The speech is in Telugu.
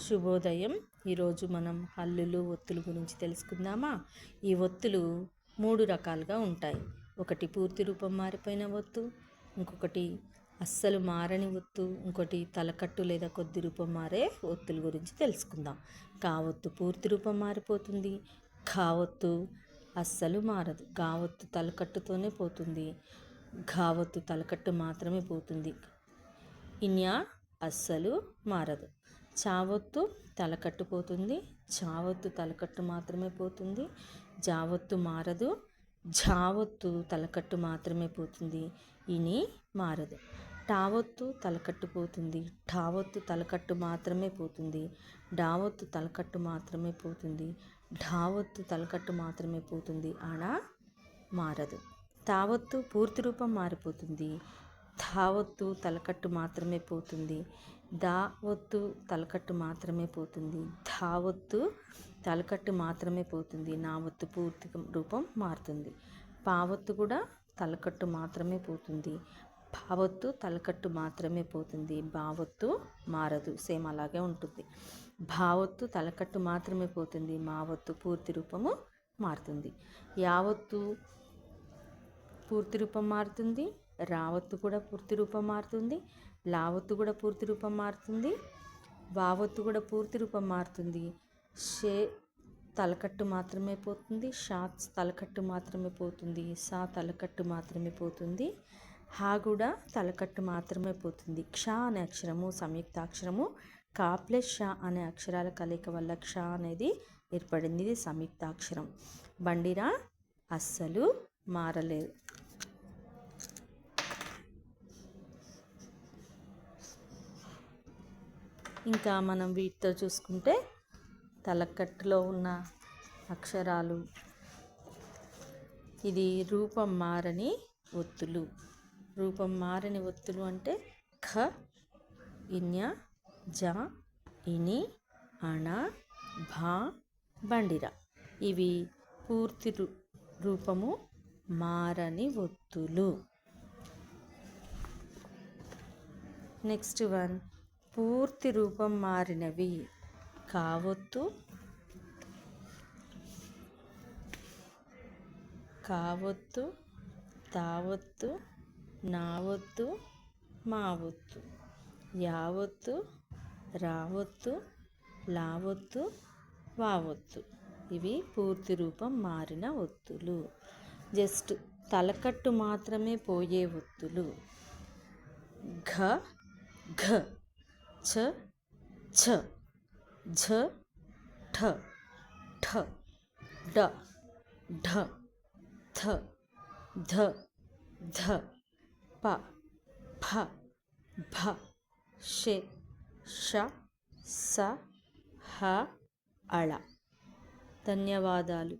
శుభోదయం. ఈరోజు మనం హల్లులు ఒత్తులు గురించి తెలుసుకుందామా. ఈ ఒత్తులు 3 రకాలుగా ఉంటాయి. ఒకటి పూర్తి రూపం మారిపోయిన ఒత్తు, ఇంకొకటి అస్సలు మారని ఒత్తు, ఇంకోటి తలకట్టు లేదా కొద్ది రూపం మారే ఒత్తుల గురించి తెలుసుకుందాం. కావొత్తు పూర్తి రూపం మారిపోతుంది. కావొత్తు అస్సలు మారదు. గావొత్తు తలకట్టుతోనే పోతుంది. ఘావొత్తు తలకట్టు మాత్రమే పోతుంది. ఇన్యా అస్సలు మారదు. చావొత్తు తలకట్టు పోతుంది. చావొత్తు తలకట్టు మాత్రమే పోతుంది. జావొత్తు మారదు. ఝావొత్తు తలకట్టు మాత్రమే పోతుంది. ఇని మారదు. టావొత్తు తలకట్టు పోతుంది. ఠావొత్తు తలకట్టు మాత్రమే పోతుంది. డావొత్తు తలకట్టు మాత్రమే పోతుంది. ఢావొత్తు తలకట్టు మాత్రమే పోతుంది. అణ మారదు. తావొత్తు పూర్తి రూపం మారిపోతుంది. ధావొత్తు తలకట్టు మాత్రమే పోతుంది. దావొత్తు తలకట్టు మాత్రమే పోతుంది. ధావొత్తు తలకట్టు మాత్రమే పోతుంది. నావొత్తు పూర్తి రూపం మారుతుంది. పావొత్తు కూడా తలకట్టు మాత్రమే పోతుంది. భావొత్తు తలకట్టు మాత్రమే పోతుంది. భావొత్తు మారదు, సేమ్ అలాగే ఉంటుంది. భావొత్తు తలకట్టు మాత్రమే పోతుంది. మావొత్తు పూర్తి రూపము మారుతుంది. యావొత్తు పూర్తి రూపం మారుతుంది. రావొత్తు కూడా పూర్తి రూపం మారుతుంది. లావొత్తు కూడా పూర్తి రూపం మారుతుంది. వావొత్తు కూడా పూర్తి రూపం మారుతుంది. షే తలకట్టు మాత్రమే పోతుంది. షా తలకట్టు మాత్రమే పోతుంది. సా తలకట్టు మాత్రమే పోతుంది. హా కూడా తలకట్టు మాత్రమే పోతుంది. క్ష అనే అక్షరము సంయుక్తాక్షరము. కా ప్లస్ షా అనే అక్షరాల కలయిక వల్ల క్ష అనేది ఏర్పడింది. ఇది సంయుక్తాక్షరం. బండిరా అస్సలు మారలేదు. ఇంకా మనం వీటితో చూసుకుంటే తలకట్టులో ఉన్న అక్షరాలు, ఇది రూపం మారని ఒత్తులు. రూపం మారని ఒత్తులు అంటే ఖ, ఇన్య, జ, ఇని, అణ, భా, బండిరా. ఇవి పూర్తి రూపము మారని ఒత్తులు. నెక్స్ట్ వన్, పూర్తి రూపం మారినవి. కావొత్తు, కావొత్తు, తావొత్తు, నావొత్తు, మావొత్తు, యావొత్తు, రావొత్తు, లావొత్తు, వావొత్తు. ఇవి పూర్తి రూపం మారిన ఒత్తులు. జస్ట్ తలకట్టు మాత్రమే పోయే ఒత్తులు. ఘ, ఘ, ఛ, ఛ, ఝ, ఠ, ఠ, డ, ఢ, థ, ధ, ధ, ప, ఫ, భ, షె, ష, స, హ, అళ. ధన్యవాదాలు.